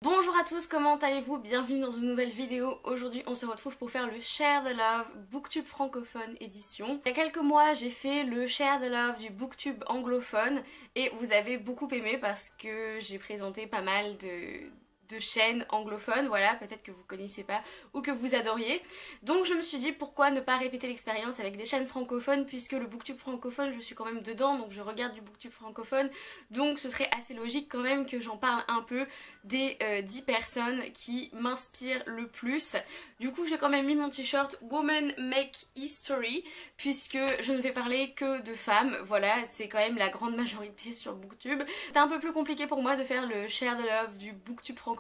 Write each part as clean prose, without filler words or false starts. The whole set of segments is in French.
Bonjour à tous, comment allez-vous? Bienvenue dans une nouvelle vidéo. Aujourd'hui on se retrouve pour faire le Share the Love Booktube francophone édition. Il y a quelques mois j'ai fait le Share the Love du Booktube anglophone et vous avez beaucoup aimé parce que j'ai présenté pas mal de chaînes anglophones, voilà, peut-être que vous connaissez pas ou que vous adoriez. Donc je me suis dit pourquoi ne pas répéter l'expérience avec des chaînes francophones puisque le booktube francophone je suis quand même dedans, donc je regarde du booktube francophone, donc ce serait assez logique quand même que j'en parle un peu des 10 personnes qui m'inspirent le plus. Du coup j'ai quand même mis mon t-shirt Women Make History puisque je ne vais parler que de femmes, voilà, c'est quand même la grande majorité sur booktube. C'était un peu plus compliqué pour moi de faire le Share the Love du booktube francophone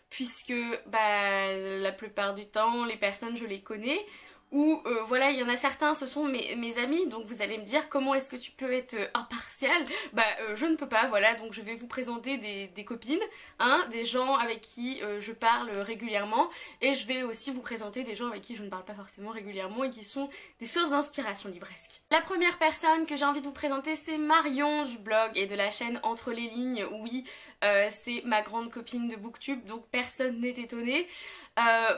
puisque la plupart du temps les personnes je les connais ou voilà, il y en a certains ce sont mes amis, donc vous allez me dire comment est-ce que tu peux être impartial. Je ne peux pas, voilà, donc je vais vous présenter des copines, hein, des gens avec qui je parle régulièrement, et je vais aussi vous présenter des gens avec qui je ne parle pas forcément régulièrement et qui sont des sources d'inspiration livresque. La première personne que j'ai envie de vous présenter, c'est Marion du blog et de la chaîne Entre les lignes. Oui, c'est ma grande copine de booktube, donc personne n'est étonné.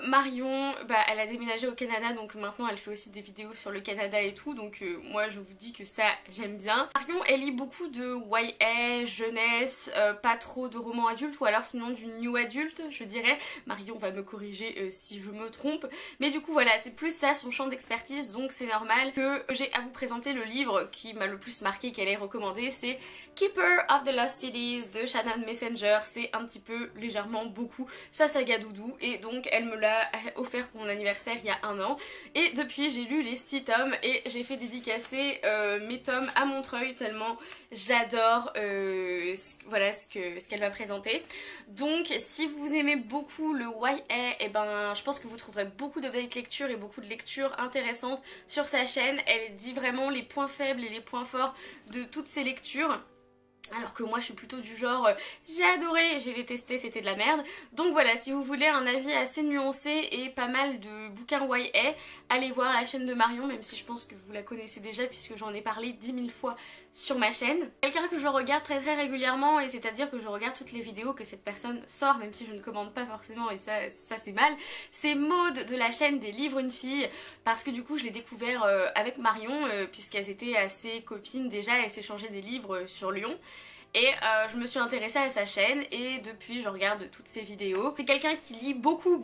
Marion, elle a déménagé au Canada, donc maintenant elle fait aussi des vidéos sur le Canada et tout, donc moi je vous dis que ça j'aime bien. Marion elle lit beaucoup de YA, jeunesse, pas trop de romans adultes ou alors sinon du new adulte je dirais. Marion va me corriger si je me trompe, mais du coup voilà, c'est plus ça son champ d'expertise, donc c'est normal que j'ai à vous présenter le livre qui m'a le plus marqué, qu'elle ait recommandé, c'est Keeper of the Lost Cities de Shannon Messenger. C'est un petit peu, légèrement beaucoup, sa saga doudou, et donc elle me l'a offert pour mon anniversaire il y a un an, et depuis j'ai lu les 6 tomes et j'ai fait dédicacer mes tomes à Montreuil tellement j'adore voilà ce qu'elle va présenter. Donc si vous aimez beaucoup le YA, et je pense que vous trouverez beaucoup de belles lectures et beaucoup de lectures intéressantes sur sa chaîne. Elle dit vraiment les points faibles et les points forts de toutes ses lectures. Alors que moi je suis plutôt du genre j'ai adoré, j'ai détesté, c'était de la merde. Donc voilà, si vous voulez un avis assez nuancé et pas mal de bouquins YA, allez voir la chaîne de Marion, même si je pense que vous la connaissez déjà puisque j'en ai parlé 10 000 fois sur ma chaîne. Quelqu'un que je regarde très régulièrement, et c'est-à-dire que je regarde toutes les vidéos que cette personne sort, même si je ne commande pas forcément, et ça c'est mal, c'est Maude de la chaîne des livres une fille, parce que du coup je l'ai découvert avec Marion puisqu'elles étaient assez copines déjà, elles s'échangeaient des livres sur Lyon. Et je me suis intéressée à sa chaîne et depuis je regarde toutes ses vidéos. C'est quelqu'un qui lit beaucoup,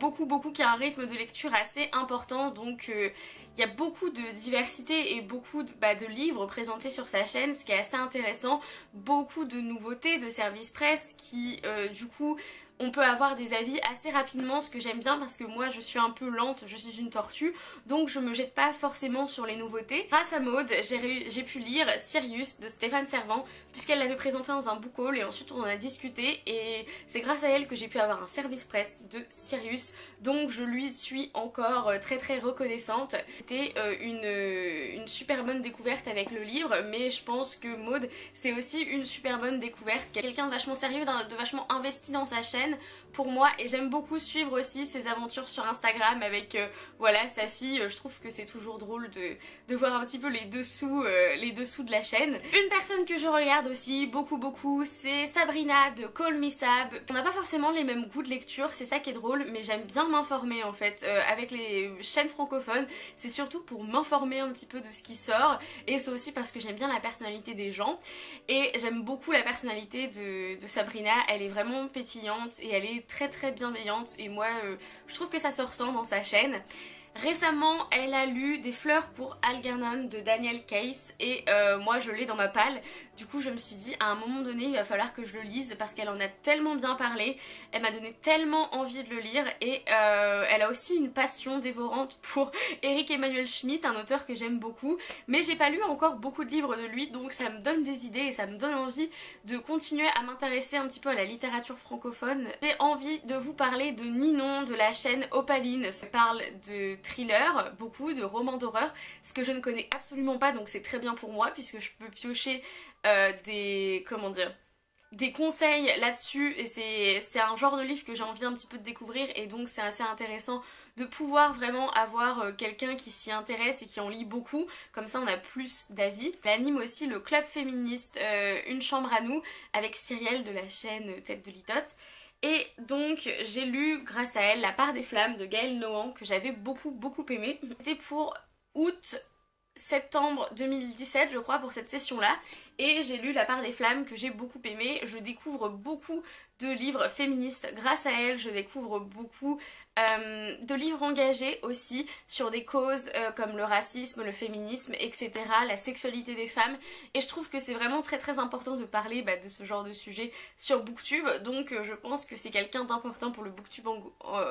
qui a un rythme de lecture assez important, donc il y a beaucoup de diversité et beaucoup de livres présentés sur sa chaîne, ce qui est assez intéressant. Beaucoup de nouveautés, de services presse qui du coup on peut avoir des avis assez rapidement, ce que j'aime bien parce que moi je suis un peu lente, je suis une tortue, donc je me jette pas forcément sur les nouveautés. Grâce à Maude, j'ai pu lire Sirius de Stéphane Servant puisqu'elle l'avait présenté dans un book haul et ensuite on en a discuté, et c'est grâce à elle que j'ai pu avoir un service presse de Sirius, donc je lui suis encore très reconnaissante. C'était une super bonne découverte avec le livre, mais je pense que Maude c'est aussi une super bonne découverte, quelqu'un de vachement sérieux, de vachement investi dans sa chaîne pour moi, et j'aime beaucoup suivre aussi ses aventures sur Instagram avec voilà sa fille. Je trouve que c'est toujours drôle de voir un petit peu les dessous de la chaîne. Une personne que je regarde aussi beaucoup, c'est Sabrina de Call Me Sab. On n'a pas forcément les mêmes goûts de lecture, c'est ça qui est drôle, mais j'aime bien m'informer en fait avec les chaînes francophones. C'est surtout pour m'informer un petit peu de ce qui sort, et c'est aussi parce que j'aime bien la personnalité des gens, et j'aime beaucoup la personnalité de Sabrina. Elle est vraiment pétillante et elle est très bienveillante, et moi je trouve que ça se ressent dans sa chaîne. Récemment elle a lu Des fleurs pour Algernon de Daniel Case, et moi je l'ai dans ma palle. Du coup je me suis dit à un moment donné il va falloir que je le lise parce qu'elle en a tellement bien parlé, elle m'a donné tellement envie de le lire, et elle a aussi une passion dévorante pour Eric Emmanuel Schmitt, un auteur que j'aime beaucoup, mais j'ai pas lu encore beaucoup de livres de lui, donc ça me donne des idées et ça me donne envie de continuer à m'intéresser un petit peu à la littérature francophone. J'ai envie de vous parler de Ninon de la chaîne Opaline. Ça parle de thriller, beaucoup de romans d'horreur, ce que je ne connais absolument pas, donc c'est très bien pour moi puisque je peux piocher des conseils là-dessus, et c'est un genre de livre que j'ai envie un petit peu de découvrir, et donc c'est assez intéressant de pouvoir vraiment avoir quelqu'un qui s'y intéresse et qui en lit beaucoup, comme ça on a plus d'avis. Elle anime aussi le club féministe Une chambre à nous avec Cyrielle de la chaîne Tête de Litote, Et donc j'ai lu grâce à elle La part des flammes de Gaël Nohan que j'avais beaucoup aimé. C'était pour août septembre 2017 je crois pour cette session là, et j'ai lu La part des flammes que j'ai beaucoup aimé. Je découvre beaucoup de livres féministes grâce à elle, je découvre beaucoup de livres engagés aussi sur des causes comme le racisme, le féminisme, etc., la sexualité des femmes, et je trouve que c'est vraiment très important de parler de ce genre de sujet sur Booktube, donc je pense que c'est quelqu'un d'important pour le Booktube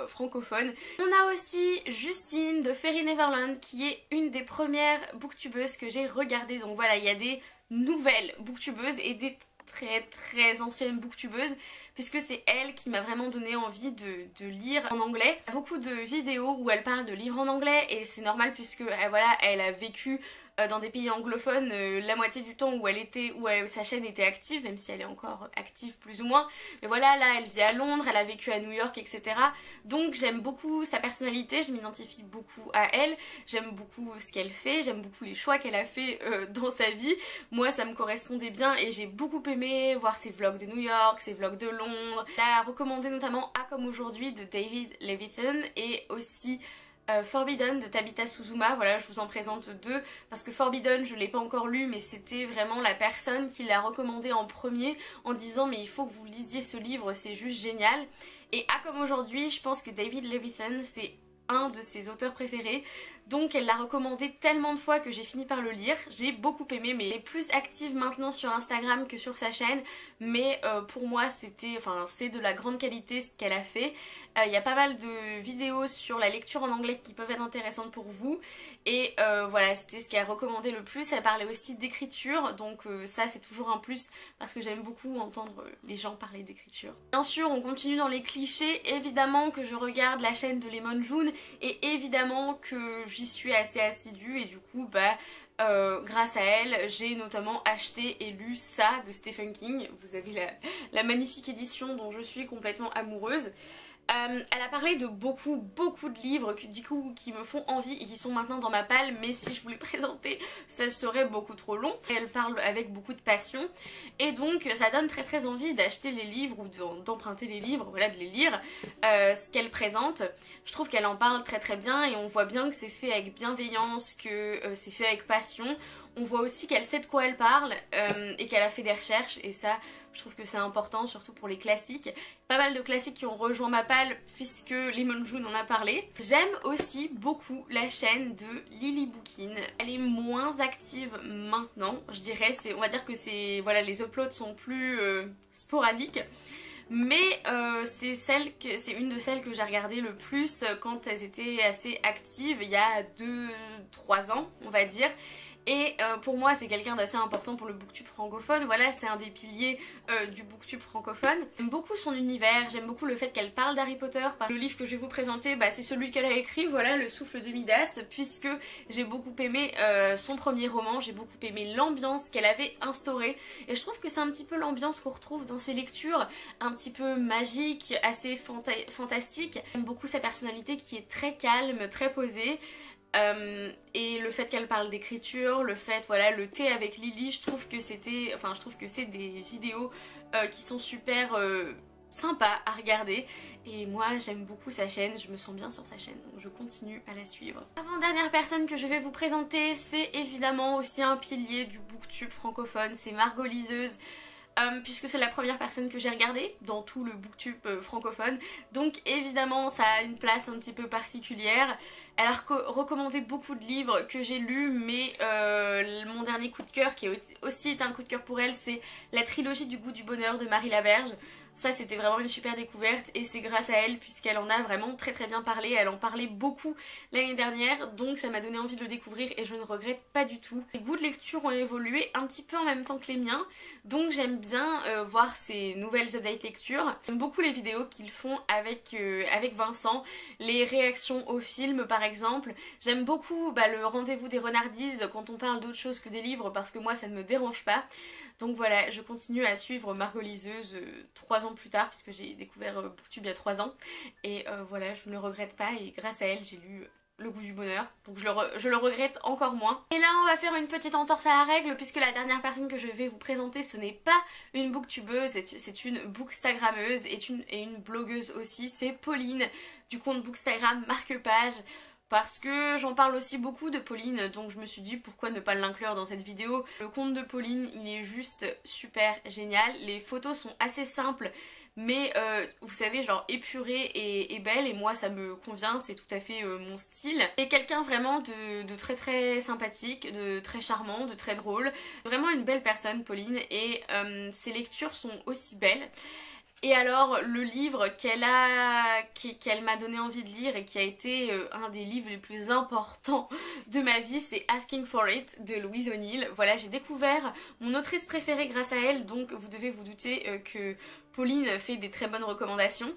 francophone. On a aussi Justine de Fairy Neverland qui est une des premières booktubeuses que j'ai regardées, donc voilà, il y a des nouvelles booktubeuses et des très anciennes booktubeuses, puisque c'est elle qui m'a vraiment donné envie de lire en anglais. Il y a beaucoup de vidéos où elle parle de livres en anglais, et c'est normal puisque voilà, elle a vécu dans des pays anglophones la moitié du temps où sa chaîne était active, même si elle est encore active plus ou moins. Mais voilà, là elle vit à Londres, elle a vécu à New York, etc. Donc j'aime beaucoup sa personnalité, je m'identifie beaucoup à elle, j'aime beaucoup ce qu'elle fait, j'aime beaucoup les choix qu'elle a fait dans sa vie. Moi ça me correspondait bien et j'ai beaucoup aimé voir ses vlogs de New York, ses vlogs de Londres. Elle a recommandé notamment À comme aujourd'hui de David Levithan et aussi Forbidden de Tabitha Suzuma. Voilà, je vous en présente deux parce que Forbidden je l'ai pas encore lu, mais c'était vraiment la personne qui l'a recommandé en premier en disant mais il faut que vous lisiez ce livre, c'est juste génial. Et À comme aujourd'hui, je pense que David Levithan c'est un de ses auteurs préférés, donc elle l'a recommandé tellement de fois que j'ai fini par le lire. J'ai beaucoup aimé, mais elle est plus active maintenant sur Instagram que sur sa chaîne, mais pour moi c'est de la grande qualité ce qu'elle a fait. Il y a pas mal de vidéos sur la lecture en anglais qui peuvent être intéressantes pour vous, et voilà, c'était ce qu'elle a recommandé le plus. Elle parlait aussi d'écriture, donc ça c'est toujours un plus parce que j'aime beaucoup entendre les gens parler d'écriture. Bien sûr on continue dans les clichés, évidemment que je regarde la chaîne de Lemon June et évidemment que j'y suis assez assidue, et du coup grâce à elle j'ai notamment acheté et lu ça de Stephen King. Vous avez la magnifique édition dont je suis complètement amoureuse. Elle a parlé de beaucoup de livres qui me font envie et qui sont maintenant dans ma palle, mais si je vous les présentais ça serait beaucoup trop long. Elle parle avec beaucoup de passion et donc ça donne très envie d'acheter les livres ou d'emprunter les livres, voilà, de les lire, ce qu'elle présente. Je trouve qu'elle en parle très bien et on voit bien que c'est fait avec bienveillance, que c'est fait avec passion. On voit aussi qu'elle sait de quoi elle parle et qu'elle a fait des recherches, et ça je trouve que c'est important, surtout pour les classiques. Pas mal de classiques qui ont rejoint ma palle puisque Lemon June en a parlé. J'aime aussi beaucoup la chaîne de Lily Bookin. Elle est moins active maintenant, je dirais. On va dire que voilà, les uploads sont plus sporadiques. Mais c'est une de celles que j'ai regardées le plus quand elles étaient assez actives, il y a 2-3 ans on va dire. Et pour moi c'est quelqu'un d'assez important pour le booktube francophone. Voilà, c'est un des piliers du booktube francophone. J'aime beaucoup son univers, j'aime beaucoup le fait qu'elle parle d'Harry Potter. Le livre que je vais vous présenter, c'est celui qu'elle a écrit, voilà, Le souffle de Midas, puisque j'ai beaucoup aimé son premier roman, j'ai beaucoup aimé l'ambiance qu'elle avait instaurée, et je trouve que c'est un petit peu l'ambiance qu'on retrouve dans ses lectures, un petit peu magique, assez fantastique. J'aime beaucoup sa personnalité qui est très calme, très posée. Et le fait qu'elle parle d'écriture, le fait, voilà, le thé avec Lily, je trouve que c'est des vidéos qui sont super sympas à regarder, et moi j'aime beaucoup sa chaîne, je me sens bien sur sa chaîne, donc je continue à la suivre. Avant-dernière personne que je vais vous présenter, c'est évidemment aussi un pilier du booktube francophone, c'est Margot Liseuse. Puisque c'est la première personne que j'ai regardée dans tout le booktube francophone, donc évidemment ça a une place un petit peu particulière. Elle a recommandé beaucoup de livres que j'ai lus, mais mon dernier coup de cœur, qui a aussi été un coup de cœur pour elle, c'est la trilogie du goût du bonheur de Marie Laberge. Ça c'était vraiment une super découverte, et c'est grâce à elle puisqu'elle en a vraiment très bien parlé. Elle en parlait beaucoup l'année dernière, donc ça m'a donné envie de le découvrir et je ne regrette pas du tout. Les goûts de lecture ont évolué un petit peu en même temps que les miens, donc j'aime bien voir ces nouvelles updates lecture. J'aime beaucoup les vidéos qu'ils font avec Vincent, les réactions au film par exemple. J'aime beaucoup le rendez-vous des renardises quand on parle d'autre chose que des livres, parce que moi ça ne me dérange pas. Donc voilà, je continue à suivre Margot Liseuse 3 ans plus tard, puisque j'ai découvert Booktube il y a 3 ans. Et voilà, je ne le regrette pas, et grâce à elle j'ai lu le goût du bonheur, donc je le regrette encore moins. Et là on va faire une petite entorse à la règle puisque la dernière personne que je vais vous présenter ce n'est pas une booktubeuse, c'est une bookstagrammeuse et une blogueuse aussi, c'est Pauline du compte bookstagram Marque-Page. Parce que j'en parle aussi beaucoup de Pauline, donc je me suis dit pourquoi ne pas l'inclure dans cette vidéo. Le compte de Pauline, il est juste super génial. Les photos sont assez simples, mais vous savez, genre épurées et belles, et moi ça me convient, c'est tout à fait mon style. Et quelqu'un vraiment de très très sympathique, de très charmant, de très drôle. Vraiment une belle personne, Pauline, et ses lectures sont aussi belles. Et alors le livre qu'elle m'a donné envie de lire et qui a été un des livres les plus importants de ma vie, c'est Asking for It de Louise O'Neill. Voilà, j'ai découvert mon autrice préférée grâce à elle, donc vous devez vous douter que Pauline fait des très bonnes recommandations.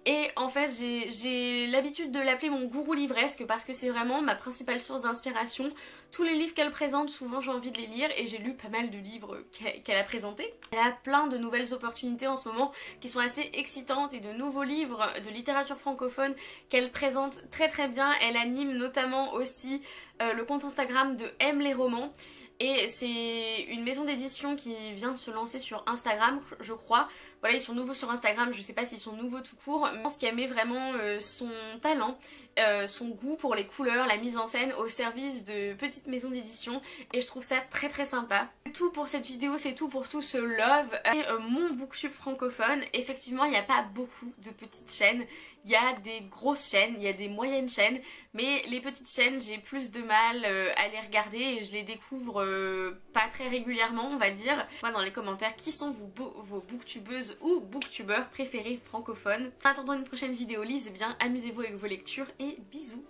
Et en fait j'ai l'habitude de l'appeler mon gourou livresque parce que c'est vraiment ma principale source d'inspiration. Tous les livres qu'elle présente, souvent j'ai envie de les lire et j'ai lu pas mal de livres qu'elle a présentés. Elle a plein de nouvelles opportunités en ce moment qui sont assez excitantes et de nouveaux livres de littérature francophone qu'elle présente très très bien. Elle anime notamment aussi le compte Instagram de Aime les romans. Et c'est une maison d'édition qui vient de se lancer sur Instagram, je crois. Voilà, ils sont nouveaux sur Instagram, je sais pas s'ils sont nouveaux tout court. Je pense qu'elle met vraiment son talent, son goût pour les couleurs, la mise en scène au service de petites maisons d'édition. Et je trouve ça très très sympa. C'est tout pour cette vidéo, c'est tout pour tout ce love. Et mon booktube francophone, effectivement il n'y a pas beaucoup de petites chaînes. Il y a des grosses chaînes, il y a des moyennes chaînes. Mais les petites chaînes, j'ai plus de mal à les regarder et je les découvre pas très régulièrement, on va dire. Moi dans les commentaires qui sont vos booktubeuses ou booktubeurs préférés francophones. En attendant une prochaine vidéo, lisez bien, amusez-vous avec vos lectures et bisous.